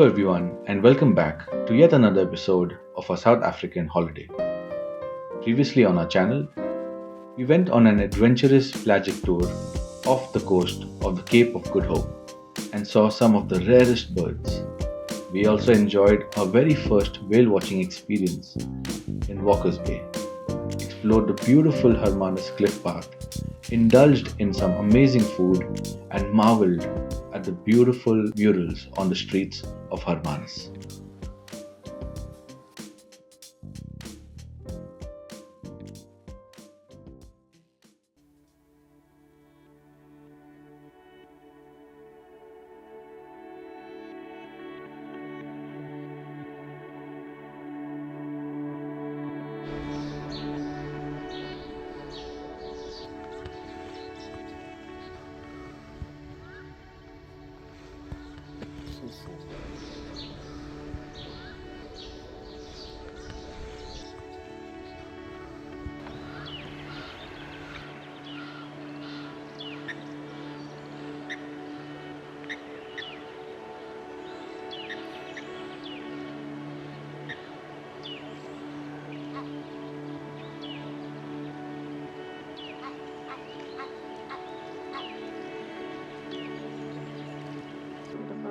Hello, everyone, and welcome back to yet another episode of our South African holiday. Previously on our channel, we went on an adventurous Plegic tour off the coast of the Cape of Good Hope and saw some of the rarest birds. We also enjoyed our very first whale watching experience in Walker's Bay, explored the beautiful Hermanus cliff path, indulged in some amazing food, and marveled at the beautiful murals on the streets of Hermanus.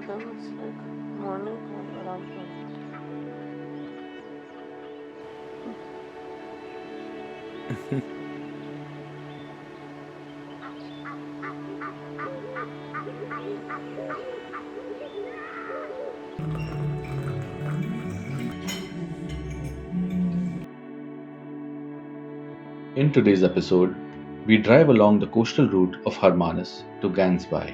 That looks like morning or around In today's episode, we drive along the coastal route of Hermanus to Gansby,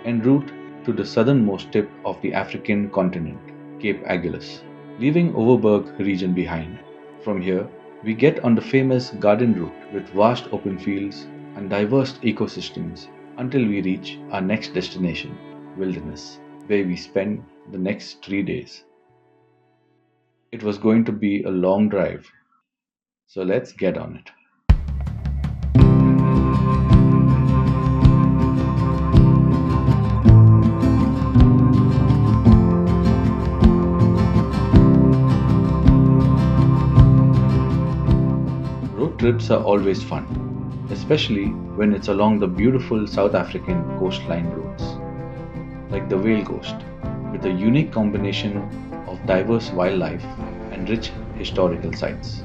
en route to the southernmost tip of the African continent, Cape Agulhas, leaving Overberg region behind. From here, we get on the famous garden route with vast open fields and diverse ecosystems until we reach our next destination, Wilderness, where we spend the next 3 days. It was going to be a long drive, so let's get on it. Road trips are always fun, especially when it's along the beautiful South African coastline roads, like the Whale Coast, with a unique combination of diverse wildlife and rich historical sites.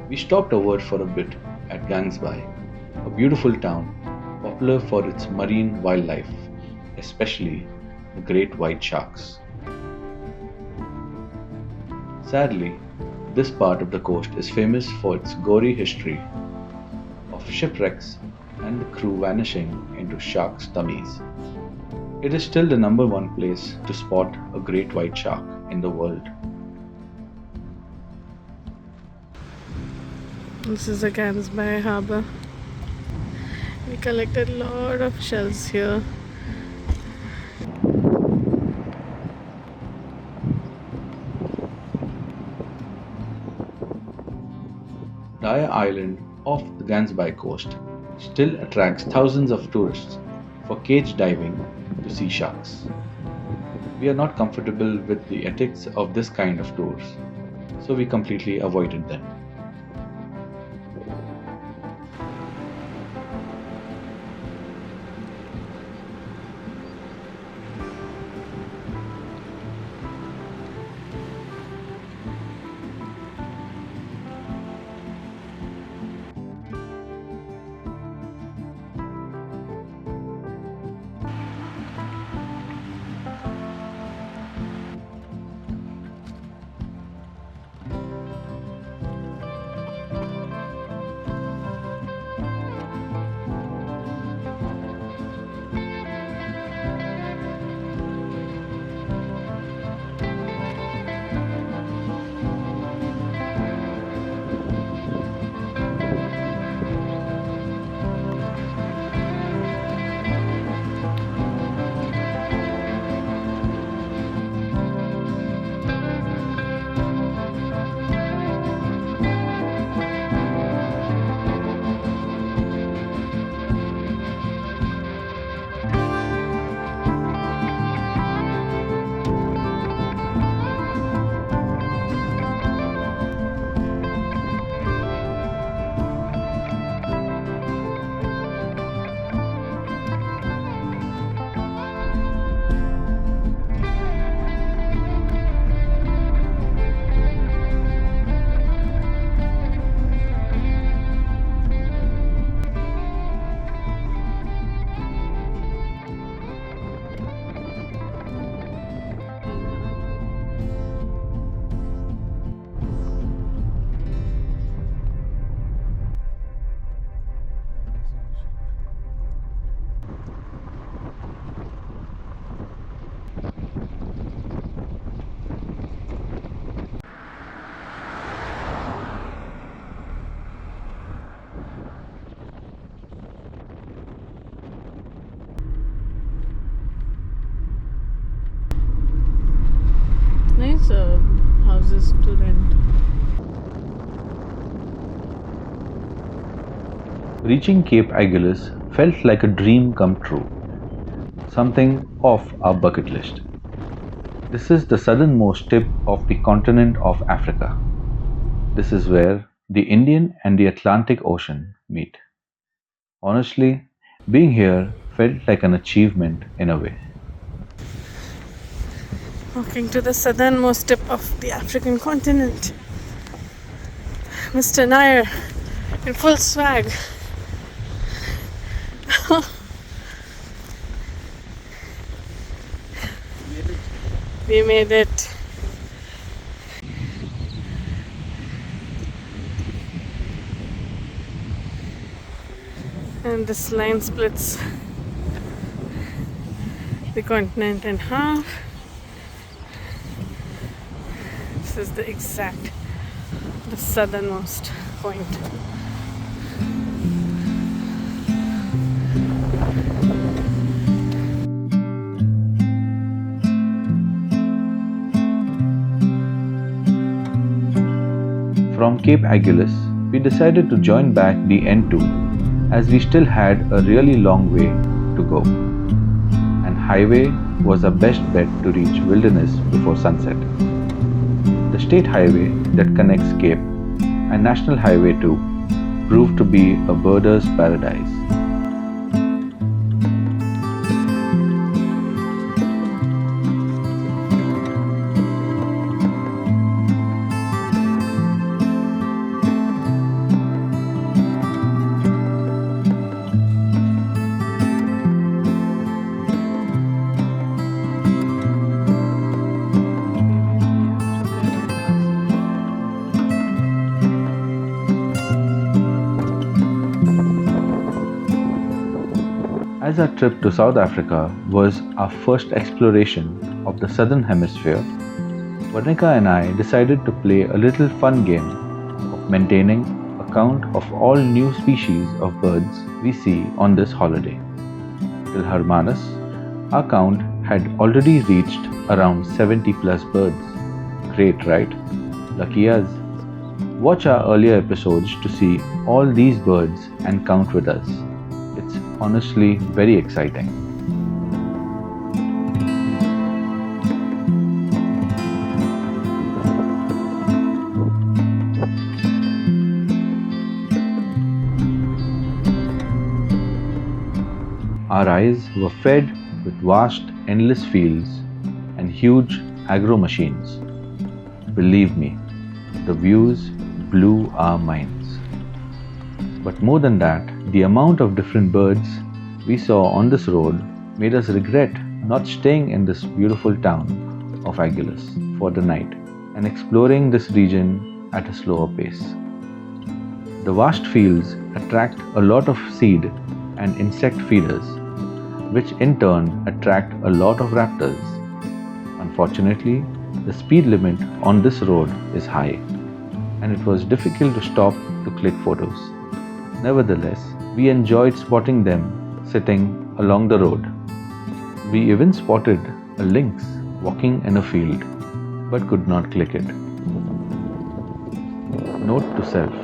We stopped over for a bit at Gansby, a beautiful town popular for its marine wildlife, especially the great white sharks. Sadly, this part of the coast is famous for its gory history of shipwrecks and the crew vanishing into sharks' tummies. It is still the number one place to spot a great white shark in the world. This is the Gansby Harbour. We collected a lot of shells here. Daya Island off the Gansby coast still attracts thousands of tourists for cage diving to see sharks. We are not comfortable with the ethics of this kind of tours, so we completely avoided them. houses to rent. Reaching Cape Agulhas felt like a dream come true, something off our bucket list. This is the southernmost tip of the continent of Africa. This is where the Indian and the Atlantic Ocean meet. Honestly, being here felt like an achievement in a way. Walking to the southernmost tip of the African continent. Mr. Nair in full swag. We made it. And this line splits the continent in half. This is the southernmost point. From Cape Agulhas, we decided to join back the N2 as we still had a really long way to go. And highway was our best bet to reach wilderness before sunset. The state highway that connects Cape and National Highway 2 proved to be a birder's paradise. As our trip to South Africa was our first exploration of the Southern Hemisphere, Vanika and I decided to play a little fun game of maintaining a count of all new species of birds we see on this holiday. Till Hermanus, our count had already reached around 70 plus birds. Great, right? Lucky us. Watch our earlier episodes to see all these birds and count with us. It's honestly very exciting. Our eyes were fed with vast, endless fields and huge agro machines. Believe me, the views blew our minds. But more than that, the amount of different birds we saw on this road made us regret not staying in this beautiful town of Agulhas for the night and exploring this region at a slower pace. The vast fields attract a lot of seed and insect feeders, which in turn attract a lot of raptors. Unfortunately, the speed limit on this road is high, and it was difficult to stop to click photos. Nevertheless, we enjoyed spotting them sitting along the road. We even spotted a lynx walking in a field, but could not click it. Note to self,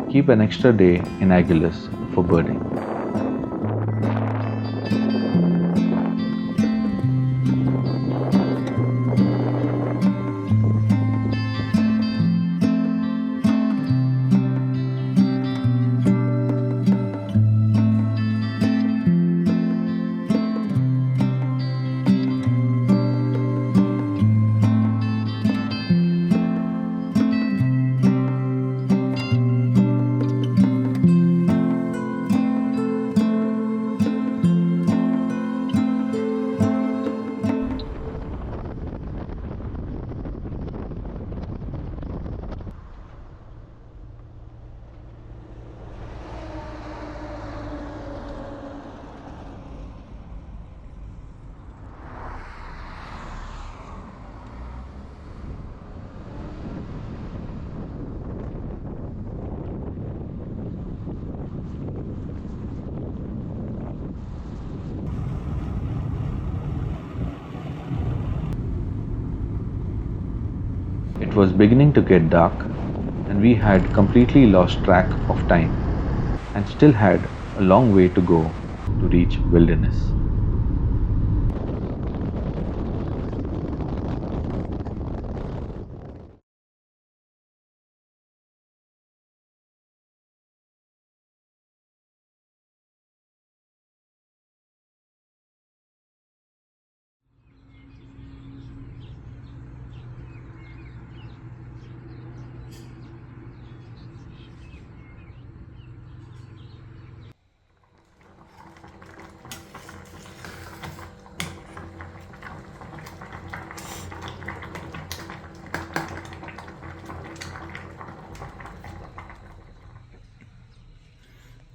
keep an extra day in Agulhas for birding. It was beginning to get dark, and we had completely lost track of time and still had a long way to go to reach wilderness.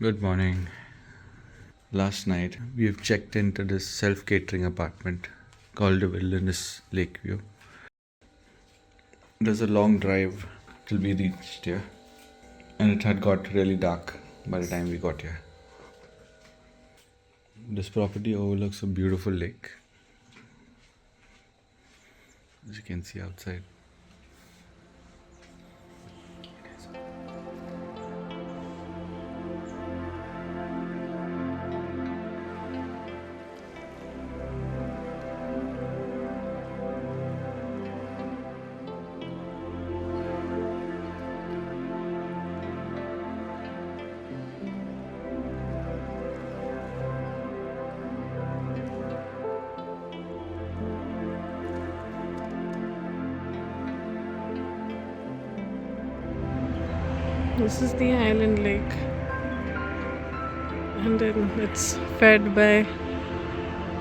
Good morning. Last night we have checked into this self-catering apartment called the Wilderness Lakeview. It was a long drive till we reached here, and it had got really dark by the time we got here. This property overlooks a beautiful lake, as you can see outside. This is the island lake, and then it's fed by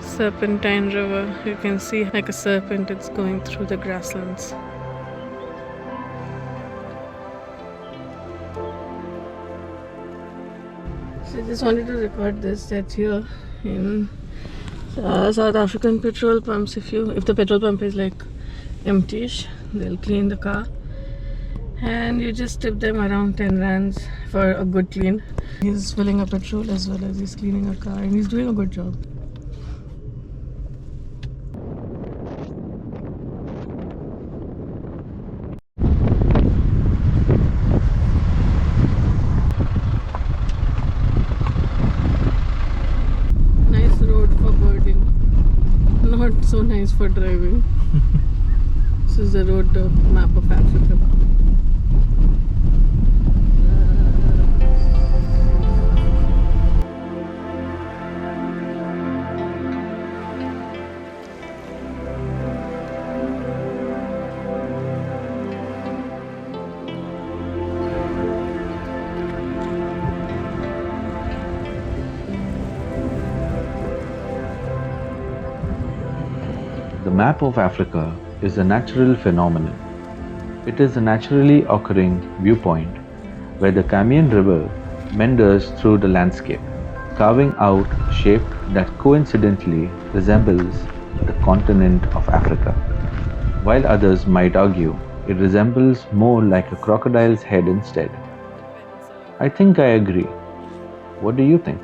Serpentine River. You can see like a serpent, it's going through the grasslands. So I just wanted to record this, that here in South African petrol pumps, if the petrol pump is like empty-ish, they'll clean the car. And you just tip them around 10 rands for a good clean. He's filling up petrol as well as he's cleaning a car, and he's doing a good job. Nice road for birding, not so nice for driving. This is the road map of Africa. The map of Africa is a natural phenomenon. It is a naturally occurring viewpoint where the Camion River meanders through the landscape, carving out a shape that coincidentally resembles the continent of Africa. While others might argue it resembles more like a crocodile's head instead. I think I agree. What do you think?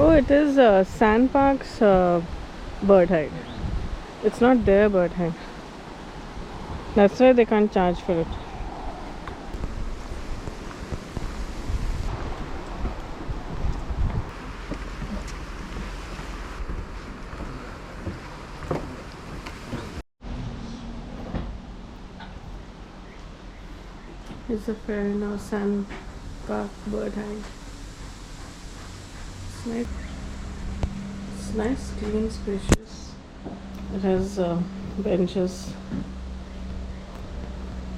Oh, it is Sandpark's bird hide. It's not their bird hide. That's why they can't charge for it. It's a fair enough Sandpark bird hide. It's nice, clean, spacious. It has benches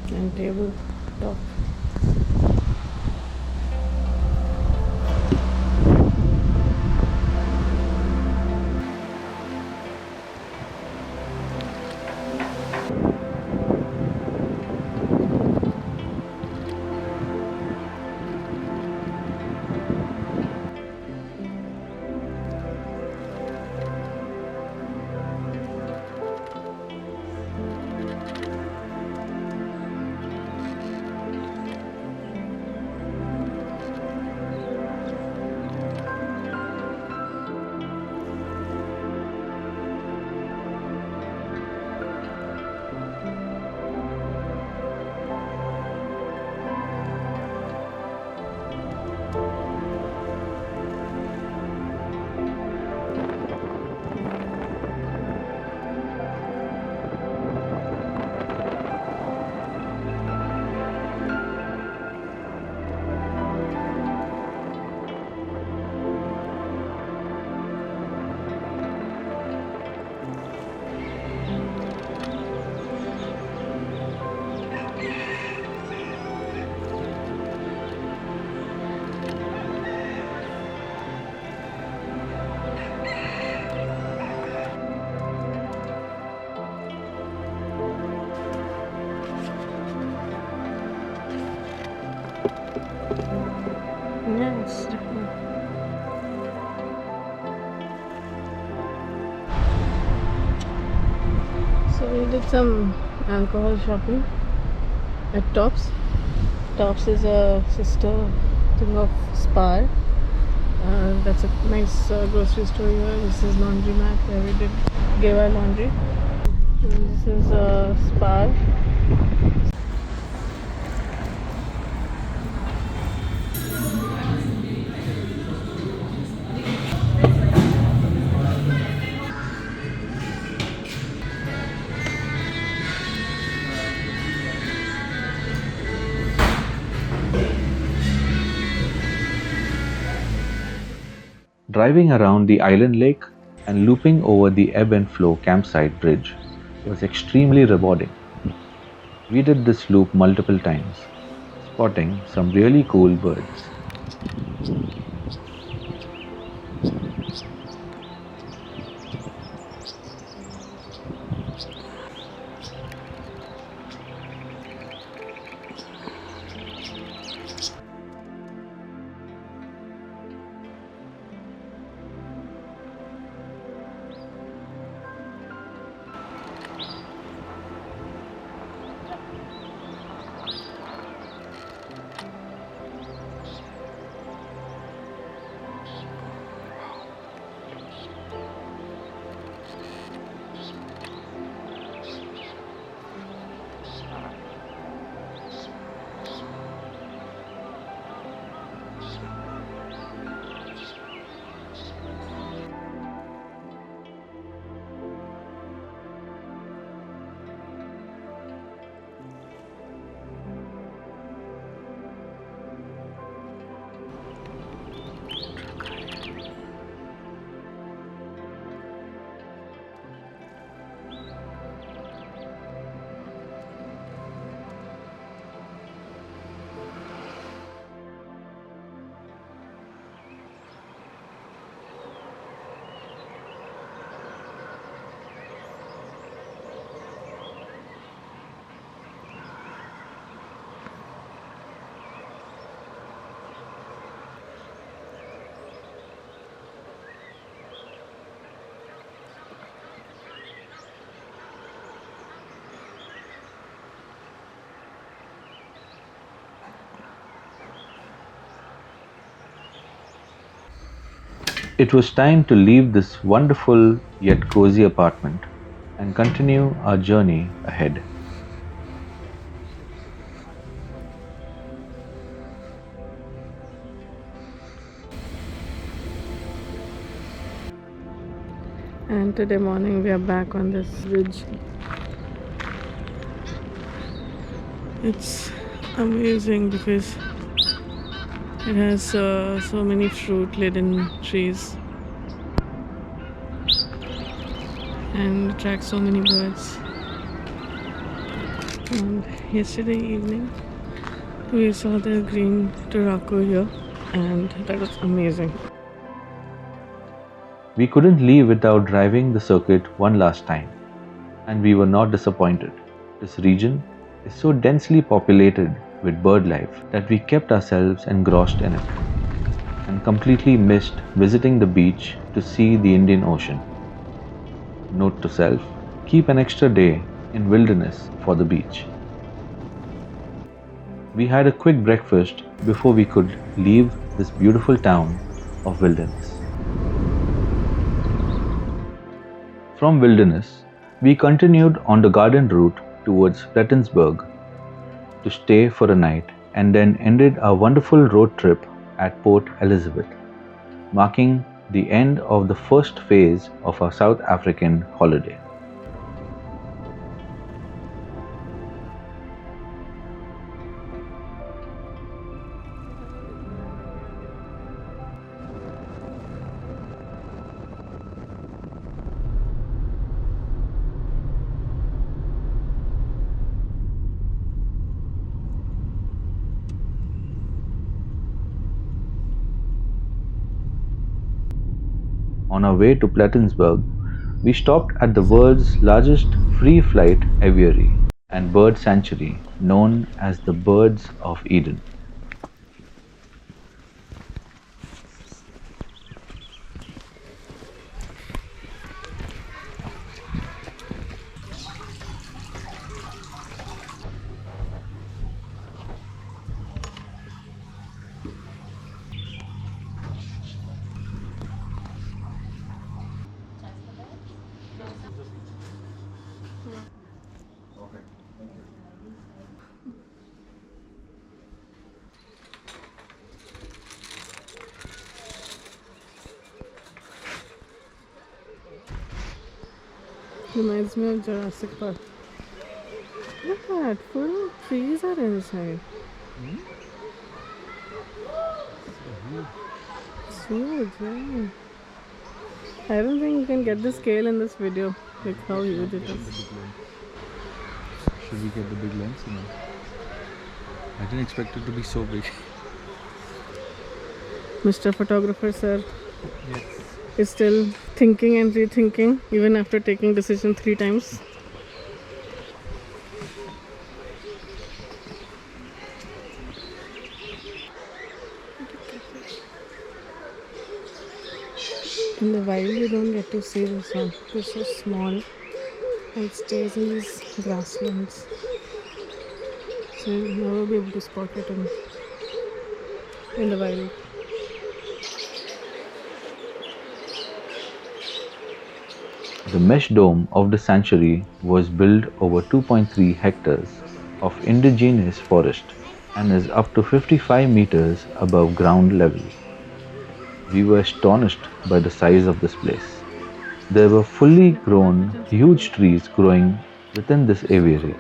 and table top. We did some alcohol shopping at Tops. Tops is a sister thing of Spar. That's a nice grocery store here. This is laundromat where we gave our laundry. And this is Spar. Driving around the island lake and looping over the ebb and flow campsite bridge was extremely rewarding. We did this loop multiple times, spotting some really cool birds. It was time to leave this wonderful yet cozy apartment and continue our journey ahead. And today morning we are back on this bridge. It's amazing because it has so many fruit laden trees and attracts so many birds. And yesterday evening we saw the green Turako here, and that was amazing. We couldn't leave without driving the circuit one last time, and we were not disappointed. This region is so densely populated with bird life that we kept ourselves engrossed in it and completely missed visiting the beach to see the Indian Ocean. Note to self, keep an extra day in wilderness for the beach. We had a quick breakfast before we could leave this beautiful town of Wilderness. From Wilderness, we continued on the garden route towards Plettenberg to stay for a night and then ended our wonderful road trip at Port Elizabeth, marking the end of the first phase of our South African holiday. On our way to Plettenberg, we stopped at the world's largest free-flight aviary and bird sanctuary known as the Birds of Eden. Reminds me of Jurassic Park. Look at that, full trees are inside. It's huge, yeah. I don't think you can get the scale in this video, like how huge it is. Should we get the big lens? No. I didn't expect it to be so big. Mr. Photographer sir Yes. is still thinking and rethinking even after taking decision 3 times. In the wild you don't get to see this one. It's so small and it stays in these grasslands. So you'll never be able to spot it in the wild. The mesh dome of the sanctuary was built over 2.3 hectares of indigenous forest and is up to 55 meters above ground level. We were astonished by the size of this place. There were fully grown, huge trees growing within this aviary.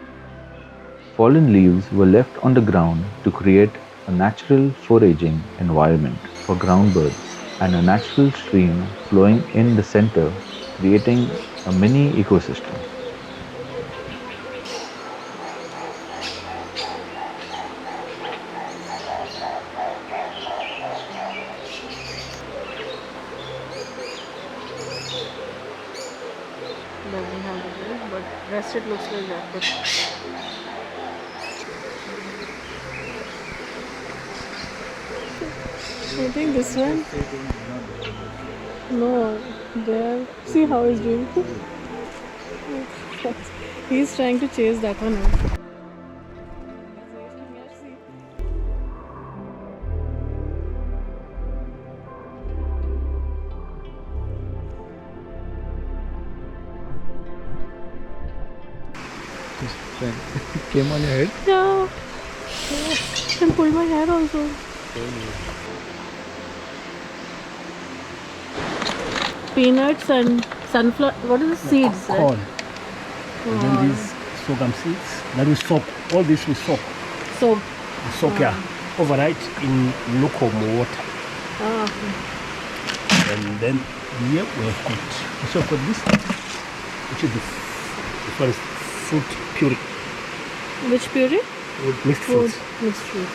Fallen leaves were left on the ground to create a natural foraging environment for ground birds and a natural stream flowing in the center, creating a mini ecosystem. Doesn't have the view, but rest it looks like that. But I think this one. No, there. See how he's doing. He's trying to chase that one out. Came on your head? Yeah. I can pull my hair also. Peanuts and sunflower. What is the seeds? Corn. Right? And then these sorghum seeds. That will soak. All this will soak. So. Soak here. Overnight in lukewarm water. Okay. And then here we have got. So I've got this. Which is this one is fruit puree. Which puree? Mixed fruits. Mixed fruit.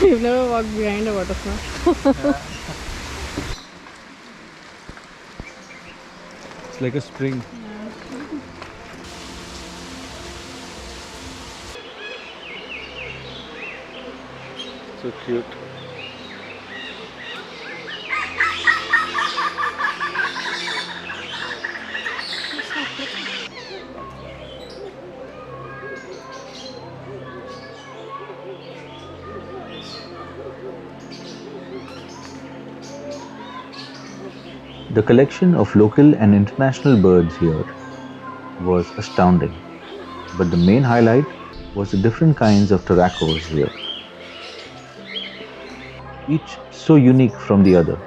You've never walked behind a butterfly. It's like a spring. So cute. The collection of local and international birds here was astounding, but the main highlight was the different kinds of taracos here, each so unique from the other.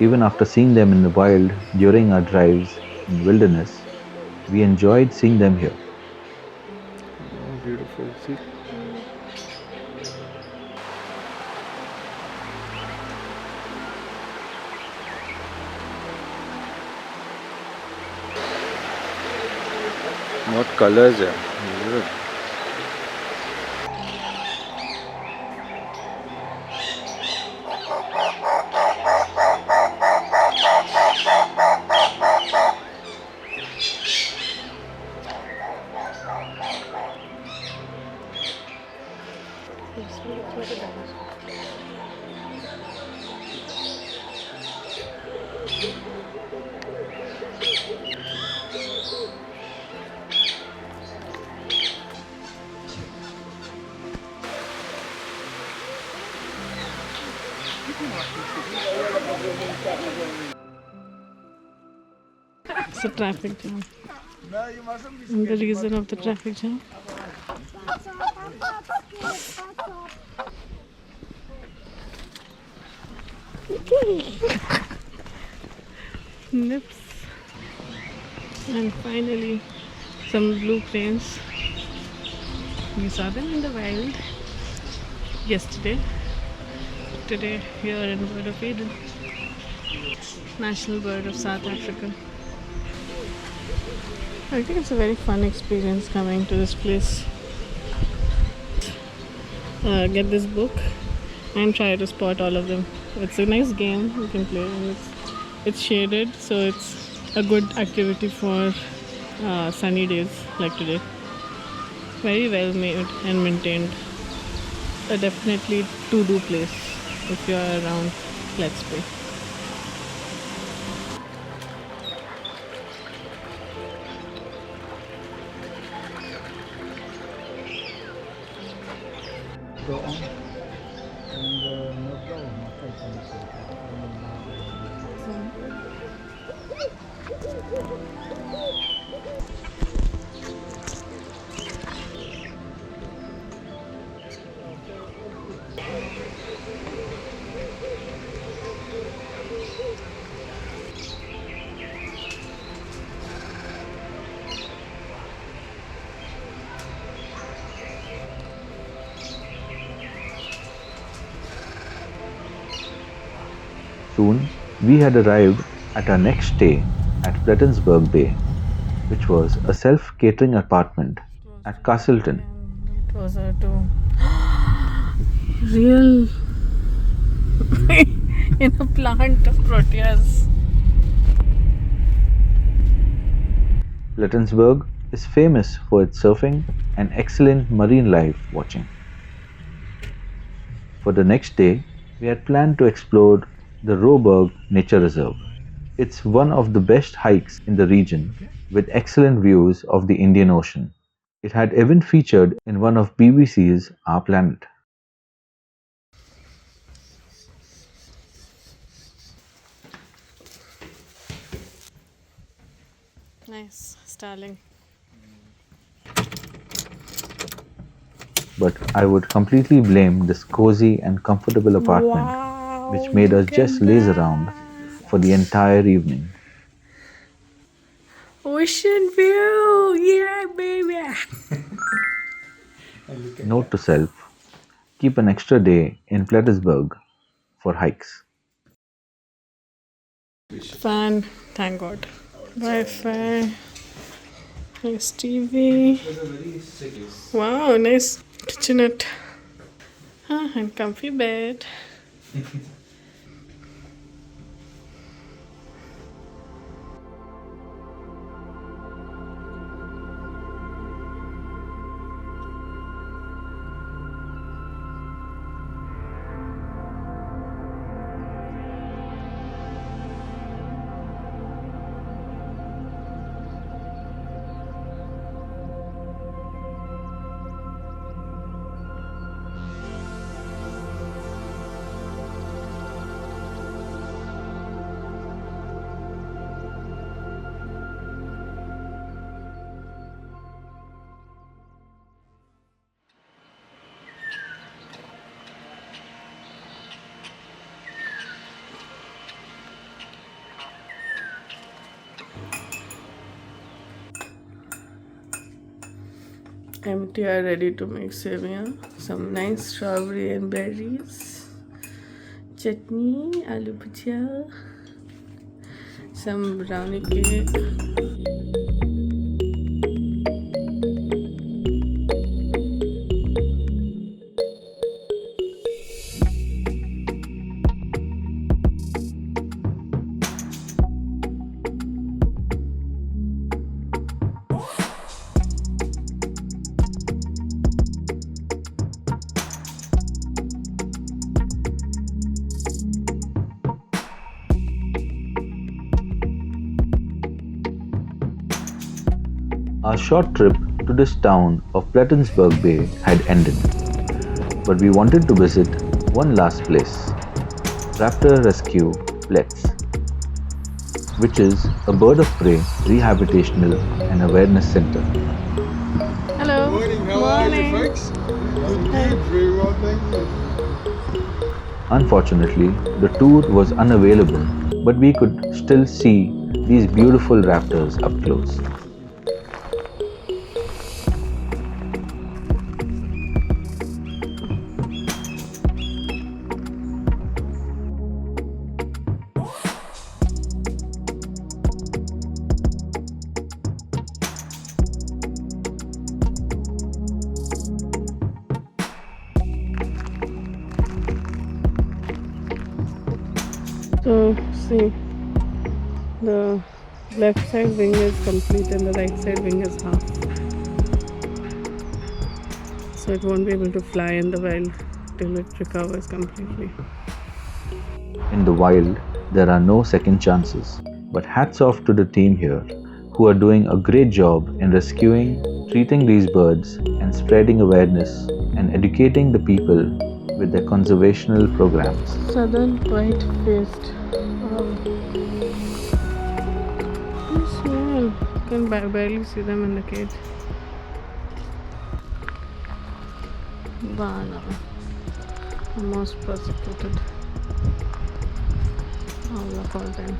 Even after seeing them in the wild during our drives in wilderness, we enjoyed seeing them here. Oh, beautiful. See? What colors are good. It's a traffic jam. And the reason of the traffic jam. Nips. And finally, some blue cranes. We saw them in the wild yesterday. Today, here in Bird of Eden, national bird of South Africa. I think it's a very fun experience coming to this place. Get this book and try to spot all of them. It's a nice game you can play, and it's shaded, so it's a good activity for sunny days like today. Very well made and maintained. A definitely to-do place if you are around Plettenberg. Go on. And no problem. Soon, we had arrived at our next stay at Plettenberg Bay, which was a self-catering apartment at Castleton. Closer to real in a plant of proteas. Plettenberg is famous for its surfing and excellent marine life watching. For the next day, we had planned to explore the Roberg Nature Reserve. It's one of the best hikes in the region with excellent views of the Indian Ocean. It had even featured in one of BBC's Our Planet. Nice, Starling. But I would completely blame this cozy and comfortable apartment, which made us just laze around for the entire evening. Ocean view, yeah, baby. Note to self, keep an extra day in Plettenberg for hikes. Fan, thank God. Wi-Fi, nice TV. Wow, nice kitchenette. And comfy bed. Empty are ready to make sevia. Some nice strawberry and berries. Chutney, aloo bhujia. Some brownie cake. Our short trip to this town of Plettenberg Bay had ended, but we wanted to visit one last place, Raptor Rescue Plets, which is a bird of prey rehabilitational and awareness center. Hello. Morning, how are you folks? Good, very well, thank you. Unfortunately, the tour was unavailable, but we could still see these beautiful raptors up close. So, see, the left side wing is complete and the right side wing is half. So it won't be able to fly in the wild till it recovers completely. In the wild, there are no second chances. But hats off to the team here, who are doing a great job in rescuing, treating these birds, and spreading awareness and educating the people with their conservational programs. Southern white-faced owl. They're small. You can barely see them in the cage. Kwabena, the most persecuted owl of all time.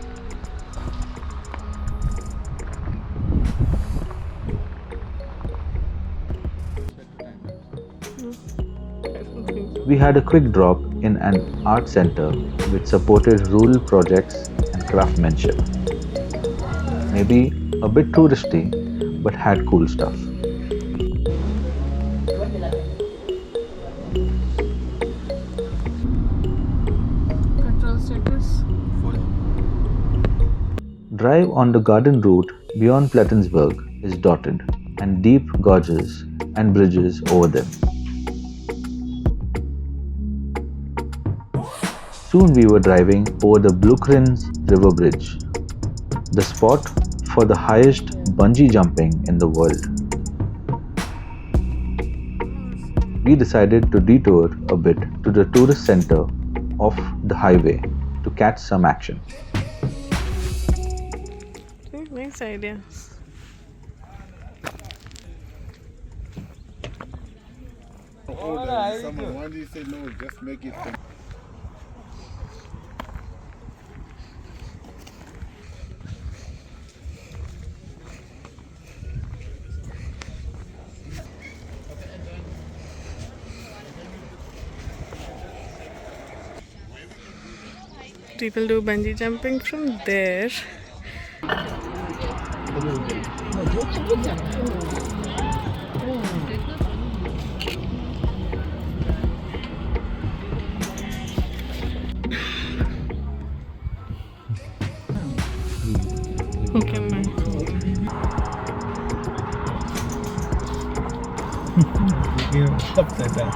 We had a quick drop in an art center which supported rural projects and craftsmanship. Maybe a bit touristy, but had cool stuff. Control status. Drive on the garden route beyond Plettenberg is dotted, and deep gorges and bridges over them. Soon we were driving over the Blukrins River Bridge, the spot for the highest bungee jumping in the world. We decided to detour a bit to the tourist center of the highway to catch some action. Nice idea. Someone, why do you say no? Just make it. People do bungee jumping from there. Okay, man. Upside down.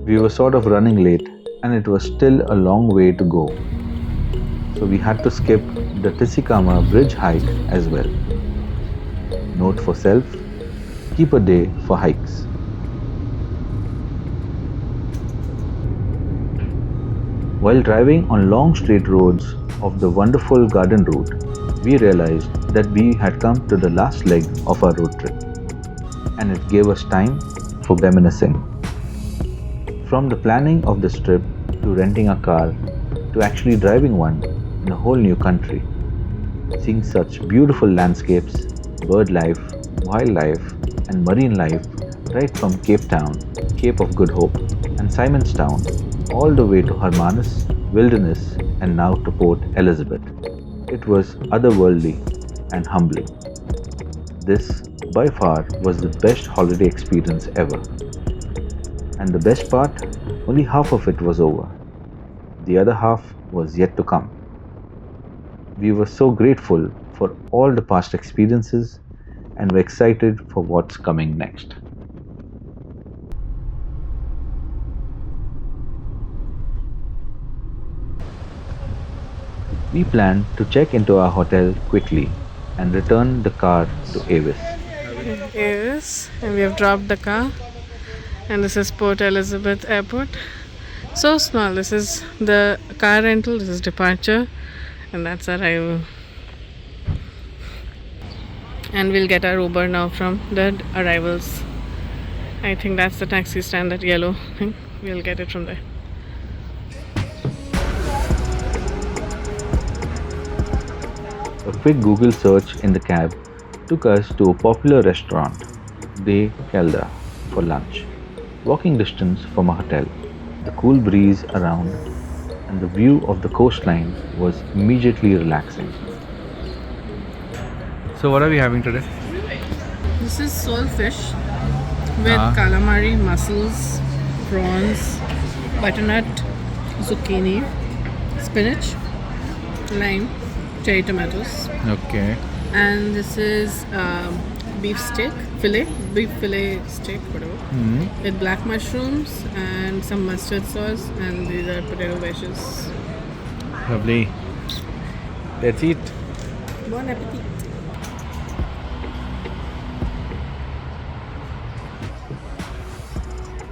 We were sort of running late and it was still a long way to go. So we had to skip the Tisikama bridge hike as well. Note for self, keep a day for hikes. While driving on long straight roads of the wonderful garden route, we realized that we had come to the last leg of our road trip, and it gave us time for reminiscing. From the planning of this trip to renting a car to actually driving one in a whole new country, seeing such beautiful landscapes, bird life, wildlife, and marine life right from Cape Town, Cape of Good Hope, and Simonstown, all the way to Hermanus, Wilderness, and now to Port Elizabeth. It was otherworldly and humbling. This, by far, was the best holiday experience ever. And the best part, only half of it was over. The other half was yet to come. We were so grateful for all the past experiences and were excited for what's coming next. We planned to check into our hotel quickly and return the car to Avis. Yes, and we have dropped the car. And this is Port Elizabeth Airport. So small. This is the car rental, this is departure, and that's arrival. and we'll get our Uber now from the arrivals. I think that's the taxi stand, that yellow thing. We'll get it from there. A quick Google search in the cab took us to a popular restaurant, De Kelda, for lunch. Walking distance from a hotel, the cool breeze around and the view of the coastline was immediately relaxing. So what are we having today? This is sole fish with calamari, mussels, prawns, butternut, zucchini, spinach, lime, cherry tomatoes. Okay. And this is beef fillet steak, whatever, with black mushrooms and some mustard sauce, and these are potato wedges. Lovely. Let's eat. Bon appetit.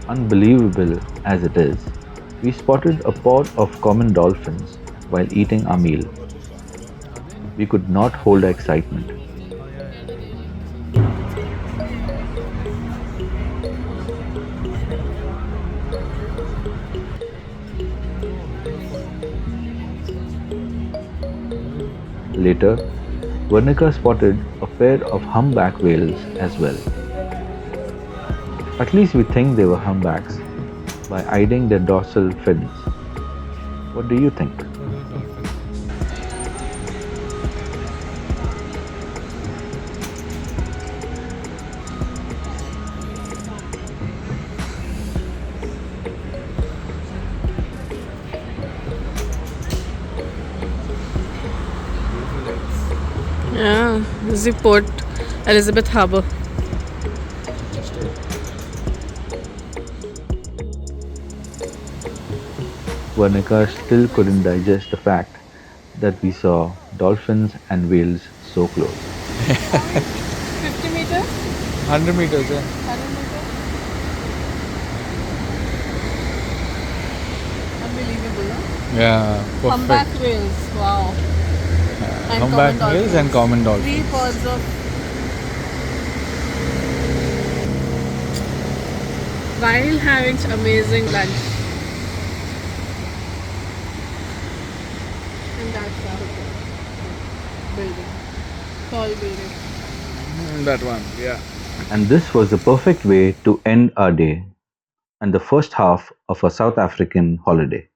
Unbelievable as it is, we spotted a pod of common dolphins while eating our meal. We could not hold our excitement. Later, Vernica spotted a pair of humpback whales as well. At least we think they were humpbacks by eyeing their dorsal fins. What do you think? Yeah, this is the Port Elizabeth Harbour. Vernica still couldn't digest the fact that we saw dolphins and whales so close. 50 meters? 100 meters, yeah. 100 meters? Unbelievable, huh? Yeah, perfect. Humpback whales, wow. And Humpback common whales and dolphins. common dolphins. 3 pods of while having amazing lunch. And that's our building. Tall building. That one, yeah. And this was the perfect way to end our day and the first half of a South African holiday.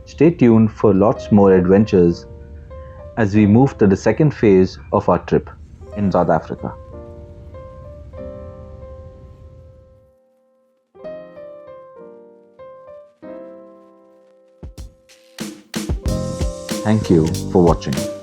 Stay tuned for lots more adventures as we move to the second phase of our trip in South Africa. Thank you for watching.